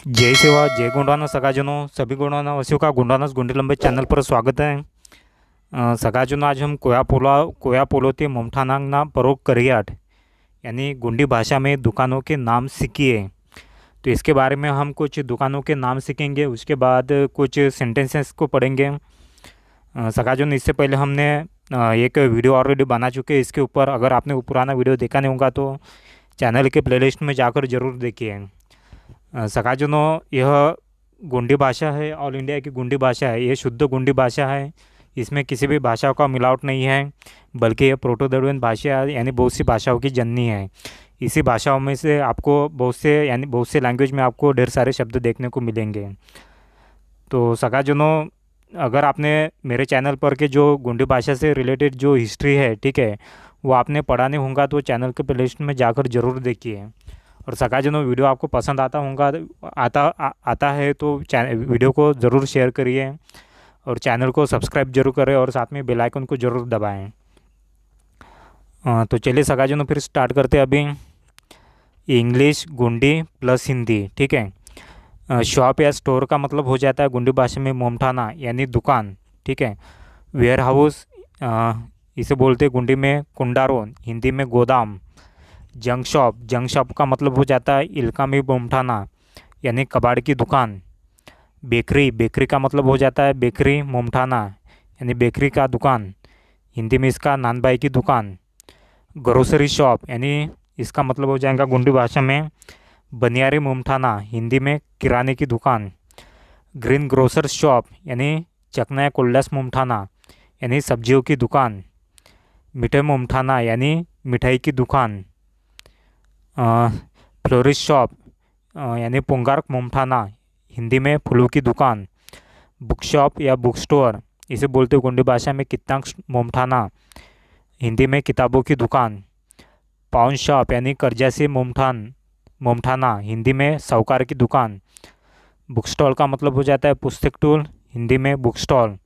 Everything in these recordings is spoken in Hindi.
जय सेवा जय गुंडाना सगाजनों सभी गुंडाना वसियों का गुंडानस गुंडी लंबे चैनल पर स्वागत है। सगाजनों आज हम कोया पोलोते मोमठानांगना परोक करियाट यानी गुंडी भाषा में दुकानों के नाम सीखिए। तो इसके बारे में हम कुछ दुकानों के नाम सीखेंगे, उसके बाद कुछ सेंटेंसेस को पढ़ेंगे। सगाजनों इससे पहले हमने एक वीडियो ऑलरेडी बना चुके हैं इसके ऊपर। अगर आपने वो पुराना वीडियो देखा नहीं होगा तो चैनल के प्लेलिस्ट में जाकर ज़रूर देखिए। सगाजनों यह गोंडी भाषा है, ऑल इंडिया की गोंडी भाषा है। ये शुद्ध गोंडी भाषा है, इसमें किसी भी भाषा का मिलावट नहीं है, बल्कि ये प्रोटो द्रविड़ भाषा यानी बहुत सी भाषाओं की जननी है। इसी भाषाओं में से आपको बहुत से लैंग्वेज में आपको ढेर सारे शब्द देखने को मिलेंगे। तो सगाजनों अगर आपने मेरे चैनल पर के जो गोंडी भाषा से रिलेटेड जो हिस्ट्री है, ठीक है, वो आपने पढ़ा नहीं होगा तो चैनल के प्लेलिस्ट में जाकर ज़रूर देखिए। और सगाजनों वीडियो आपको पसंद आता है तो वीडियो को ज़रूर शेयर करिए और चैनल को सब्सक्राइब जरूर करें और साथ में बेल आइकन को ज़रूर दबाएं। तो चलिए सगाजनों फिर स्टार्ट करते हैं अभी। इंग्लिश गोंडी प्लस हिंदी, ठीक है। शॉप या स्टोर का मतलब हो जाता है गोंडी भाषा में मोमठाना यानी दुकान, ठीक है। वेयर हाउस इसे बोलते हैं गोंडी में कुंडारो, हिंदी में गोदाम। जंक शॉप का मतलब हो जाता है इलका में मोमठाना यानी कबाड़ की दुकान। बेकरी का मतलब हो जाता है बेकरी मोमठाना यानी बेकरी का दुकान, हिंदी में इसका नानबाई की दुकान। ग्रोसरी शॉप यानी इसका मतलब हो जाएगा गोंडी भाषा में बनियारी मोमठाना, हिंदी में किराने की दुकान। ग्रीन ग्रोसर शॉप यानी चकना या कोल्लास मोमठाना यानी सब्जियों की दुकान। मिठाई मोमठाना यानी मिठाई की दुकान। फ्लोरिस्ट शॉप यानी पुंगारक मोमठाना, हिंदी में फूलों की दुकान। बुक शॉप या बुक स्टोर इसे बोलते गोंडी भाषा में कित्तांग मोमठाना, हिंदी में किताबों की दुकान। पाउन शॉप यानी करजासी मोमठाना, हिंदी में साहूकार की दुकान। बुक स्टॉल का मतलब हो जाता है पुस्तक टूल, हिंदी में बुक स्टॉल।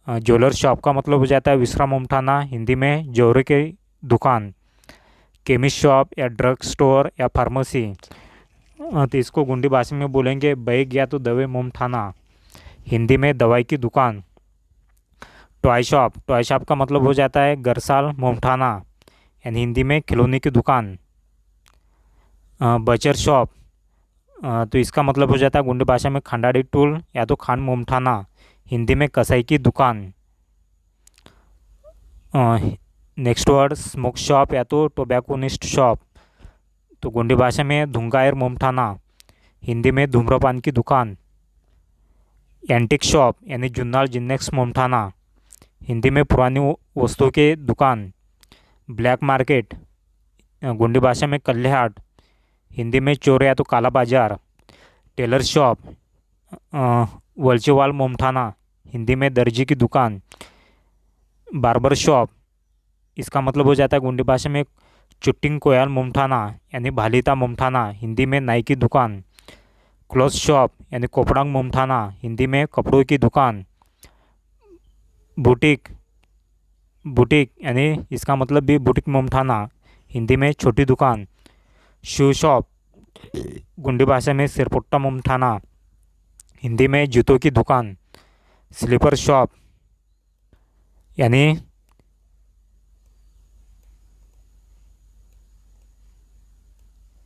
ज्वेलर शॉप का मतलब हो जाता है विश्राम मोमठाना, हिंदी में जौहरी की दुकान। केमिस्ट शॉप या ड्रग स्टोर या फार्मेसी तो इसको गोंडी भाषा में बोलेंगे बैग या तो दवे मोमठाना, हिंदी में दवाई की दुकान। टॉय शॉप का मतलब हो जाता है गरसाल मोमठाना यानी हिंदी में खिलौने की दुकान। बचर शॉप तो इसका मतलब हो जाता है गोंडी भाषा में खंडाड़ी टूल या तो खान मोमठाना, हिंदी में कसाई की दुकान। नेक्स्ट वर्ड स्मोक शॉप या तो टोबैकोनिस्ट शॉप तो गोंडी भाषा में धुंगायर मोमठाना, हिंदी में धूम्रपान की दुकान। एंटिक शॉप यानी जुन्नाल जिन्नेक्स मोमठाना, हिंदी में पुरानी वस्तुओं की दुकान। ब्लैक मार्केट गोंडी भाषा में कल्लेहाट, हिंदी में चोर या तो काला बाजार। टेलर शॉप वलचेवाल मोमठाना, हिंदी में दर्जी की दुकान। बार्बर शॉप इसका मतलब हो जाता है गोंडी भाषा में चुट्टिंग कोयाल मोमठाना यानी भालीता मोमठाना, हिंदी में नाई की दुकान। क्लॉथ शॉप यानी कोपड़ांग मोमठाना, हिंदी में कपड़ों की दुकान। बुटीक यानी इसका मतलब भी बुटीक मोमठाना, हिंदी में छोटी दुकान। शू शॉप गोंडी भाषा में सिरपुट्टा मोमठाना, हिंदी में जूतों की दुकान। स्लीपर शॉप यानी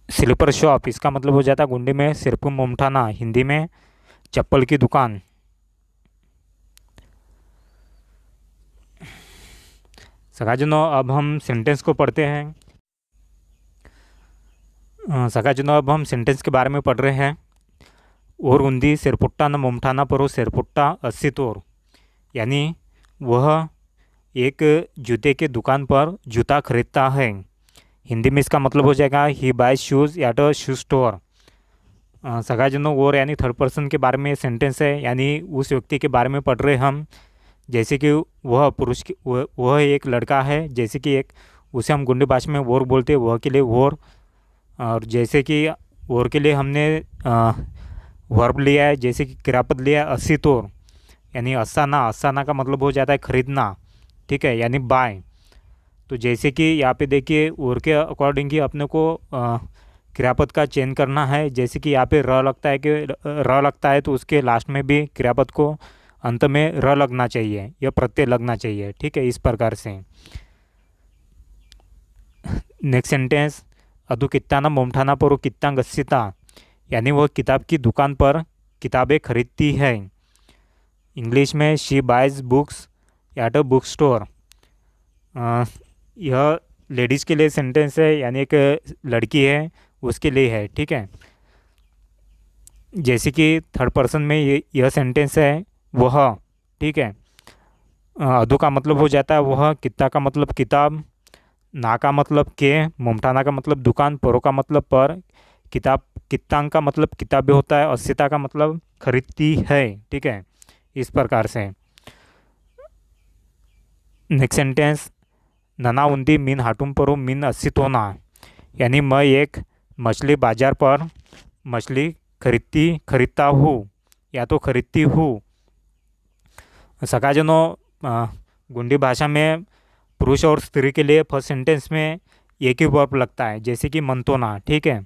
स्लीपर शॉप इसका मतलब हो जाता है गोंडी में सिरपुम मोमठाना, हिंदी में चप्पल की दुकान। सगाजनों अब हम सेंटेंस को पढ़ते हैं। सगाजनों अब हम सेंटेंस के बारे में पढ़ रहे हैं। और उन्दी सिरपुट्टा न मोमठाना परो सिरपुट्टा 80 तोर यानी वह एक जूते के दुकान पर जूता खरीदता है, हिंदी में इसका मतलब हो जाएगा ही बाय शूज़ या तो शू स्टोर। सगाजनों और यानी थर्ड पर्सन के बारे में सेंटेंस है, यानी उस व्यक्ति के बारे में पढ़ रहे हम, जैसे कि वह एक लड़का है, जैसे कि एक उसे हम गोंडी भाषा में वोर बोलते हैं, वह के लिए वोर। और जैसे कि वोर के लिए हमने वर्ब लिया है, जैसे कि क्रियापद लिया है 80 तोर यानी असाना का मतलब हो जाता है खरीदना, ठीक है, यानी बाय। तो जैसे कि यहाँ पे देखिए और के अकॉर्डिंग ही अपने को क्रियापद का चयन करना है। जैसे कि यहाँ पे र लगता है कि र लगता है तो उसके लास्ट में भी क्रियापद को अंत में र लगना चाहिए या प्रत्यय लगना चाहिए। ठीक है, इस प्रकार से। नेक्स्ट सेंटेंस, अदु कित्ताना मोमठाना परो कित्ता गस्सिता, यानी वह किताब की दुकान पर किताबें खरीदती है। इंग्लिश में she buys books at a book store. यह लेडीज़ के लिए सेंटेंस है, यानी एक लड़की है उसके लिए है। ठीक है, जैसे कि थर्ड पर्सन में यह सेंटेंस है वह। ठीक है, अदु का मतलब हो जाता है वह, कित्ता का मतलब किताब, ना का मतलब के, मोमठाना का मतलब दुकान, परो का मतलब पर, किताब कित्तांग का मतलब किताबें होता है, अस्सिता का मतलब खरीदती है। ठीक है, इस प्रकार से। नेक्स्ट सेंटेंस, नना उंदी मीन हाटुम परो मीन अस्सितोना, यानी मैं एक मछली बाजार पर मछली खरीदता हूँ या तो खरीदती हूँ। सकाजनों, गुंडी भाषा में पुरुष और स्त्री के लिए फर्स्ट सेंटेंस में एक ही वर्ब लगता है, जैसे कि मंतोना। ठीक है,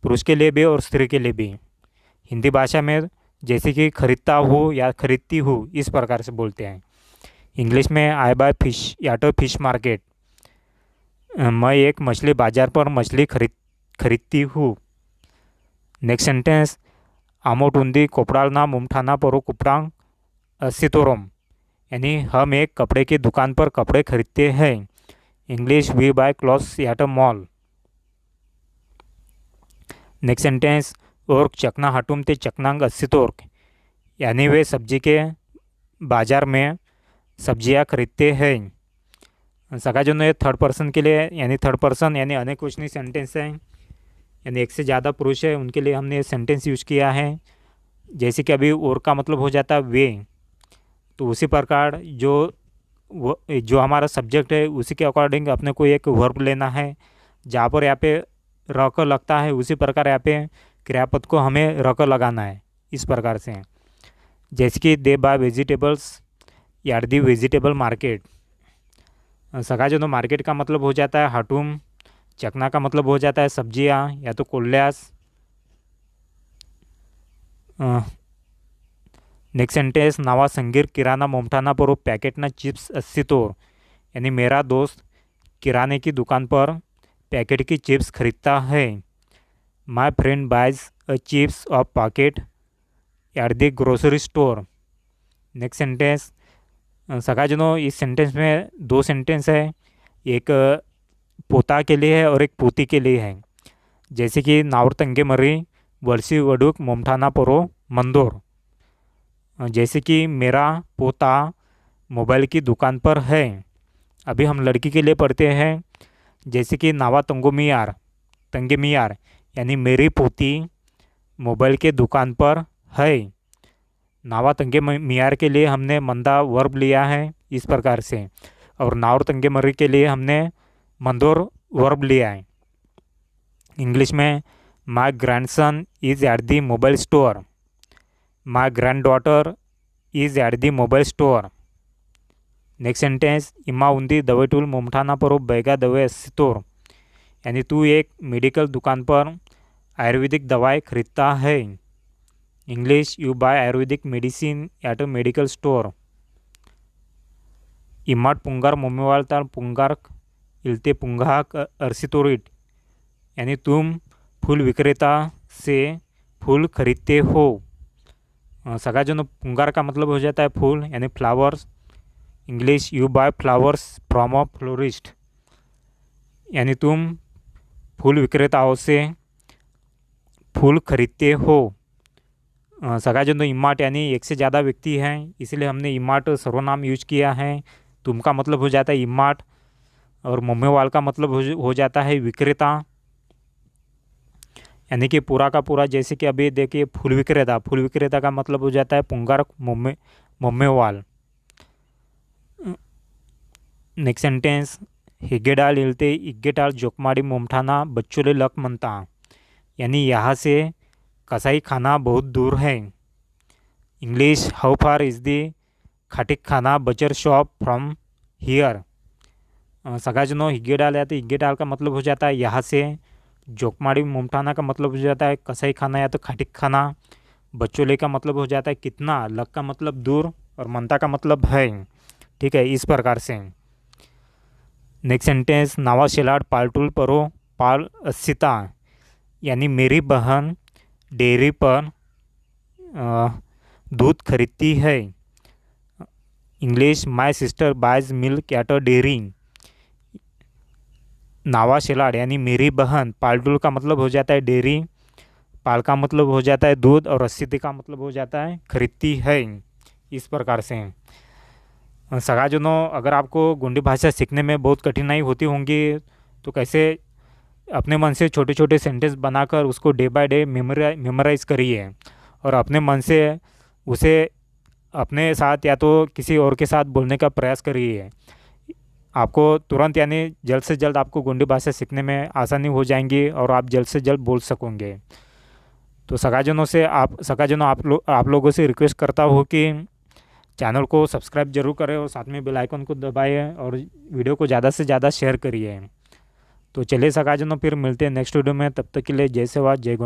पुरुष के लिए भी और स्त्री के लिए भी। हिंदी भाषा में जैसे कि खरीदता हूँ या खरीदती हूँ, इस प्रकार से बोलते हैं। इंग्लिश में आई बाय फिश या तो फिश मार्केट, मैं एक मछली बाजार पर मछली खरीदती हूँ। नेक्स्ट सेंटेंस, आमोट उंदी कोपड़ालना मुमठाना परो कुपड़ांग अस्सितोरम, यानी हम एक कपड़े की दुकान पर कपड़े खरीदते हैं। English we buy clothes at a mall. Next sentence, और चकना हटुम ते चकनांग अस्सितोर्क, यानी वे सब्जी के बाजार में सब्जियां खरीदते हैं। सकाजनों, ये थर्ड पर्सन के लिए, यानी थर्ड पर्सन यानी अनेकवचनी सेंटेंस है, यानी एक से ज़्यादा पुरुष है उनके लिए हमने सेंटेंस यूज किया है। जैसे कि अभी और का मतलब हो जाता है वे, तो उसी प्रकार जो हमारा सब्जेक्ट है उसी के अकॉर्डिंग अपने को एक वर्ब लेना है। जहाँ पर यहाँ पे र क लगता है उसी प्रकार यहाँ पे क्रियापद को हमें र क लगाना है, इस प्रकार से। जैसे कि दे बाय वेजिटेबल्स यार दी वेजिटेबल मार्केट। सकाजनों, मार्केट का मतलब हो जाता है हटुम, चकना का मतलब हो जाता है सब्जियाँ या तो कोल्ल्यास। नेक्स्ट सेंटेंस, नावा संगीर किराना मोमठाना परो पैकेटना चिप्स अस्सितोर, यानी मेरा दोस्त किराने की दुकान पर पैकेट की चिप्स खरीदता है। My friend buys a chips of packet at the grocery store. Next sentence, सकाजनों, इस सेंटेंस में दो सेंटेंस है, एक पोता के लिए है और एक पोती के लिए है। जैसे कि नावर तंगे मरी वर्षी वडुक मोमठाना परो मंदोर, जैसे कि मेरा पोता मोबाइल की दुकान पर है। अभी हम लड़की के लिए पढ़ते हैं, जैसे कि नावा तंगे मियार, यानी मेरी पोती मोबाइल के दुकान पर है। नावा तंगे मियार के लिए हमने मंदा वर्ब लिया है, इस प्रकार से। और नावर तंगे मरी के लिए हमने मंदोर वर्ब लिया है। इंग्लिश में my grandson is at the mobile store, my grand is at the mobile store. Next sentence, इमा उंदी दवाई टूल मोमठाना परो बैगा दवाई अस्सितोर, यानी तू एक मेडिकल दुकान पर आयुर्वेदिक दवाई खरीदता है। English you buy Ayurvedic medicine at a medical store. इमाट पुंगार मोमेवाल ताल पुंगार इलते पुंगाक अर्सितोरिट, यानी तुम फूल विक्रेता से फूल खरीदते हो। सकाजनों, पुंगार का मतलब हो जाता है फूल, यानी flowers. English you buy flowers from a florist, यानी तुम फूल विक्रेताओं से फूल खरीदते हो। सकाजनों, इमाट यानी एक से ज़्यादा व्यक्ति हैं, इसलिए हमने इमाट सर्वनाम यूज किया है। तुम का मतलब हो जाता है इमाट, और मोमेवाल का मतलब हो जाता है विक्रेता, यानी कि पूरा का पूरा। जैसे कि अभी देखिए फूल विक्रेता का मतलब हो जाता है पुंगार मोमेवाल। नेक्स्ट सेंटेंस, हिगेडाल इलते इग्गेटाल जोकमाड़ी मोमठाना बच्चोले लक मनता, यानी यहाँ से कसाई खाना बहुत दूर है। English how far is the Khatik खाना बचर शॉप फ्रॉम हियर। सगाजनों, हिगेडाल या तो हिगेडाल का मतलब हो जाता है यहाँ से, जोकमाड़ी मोमठाना का मतलब हो जाता है कसाई खाना या तो खाटिक खाना। बच्चोले का मतलब हो जाता है कितना। लक का मतलब दूर और मनता का मतलब है। ठीक है, इस प्रकार से। नेक्स्ट सेंटेंस, नावा शेलाड पालटूल परो पाल असिता, यानी मेरी बहन डेयरी पर दूध खरीदती है। English, my sister buys milk at a dairy. नावा शेलाड यानी मेरी बहन, पालटूल का मतलब हो जाता है डेयरी, पाल का मतलब हो जाता है दूध और असिति का मतलब हो जाता है खरीदती है। इस प्रकार से। सगाजनों, अगर आपको गोंडी भाषा सीखने में बहुत कठिनाई होती होंगी तो कैसे अपने मन से छोटे छोटे सेंटेंस बनाकर उसको डे बाय डे मेमोराइज करिए और अपने मन से उसे अपने साथ या तो किसी और के साथ बोलने का प्रयास करिए। आपको तुरंत यानी जल्द से जल्द आपको गोंडी भाषा सीखने में आसानी हो जाएंगी और आप जल्द से जल्द बोल सकोगे। तो सगाजनों आप लोगों से रिक्वेस्ट करता हूँ कि चैनल को सब्सक्राइब जरूर करें और साथ में बेल आइकन को दबाइए और वीडियो को ज़्यादा से ज़्यादा शेयर करिए। तो चलिए सगाजनों, फिर मिलते हैं नेक्स्ट वीडियो में। तब तक के लिए जय सेवा जय गौ।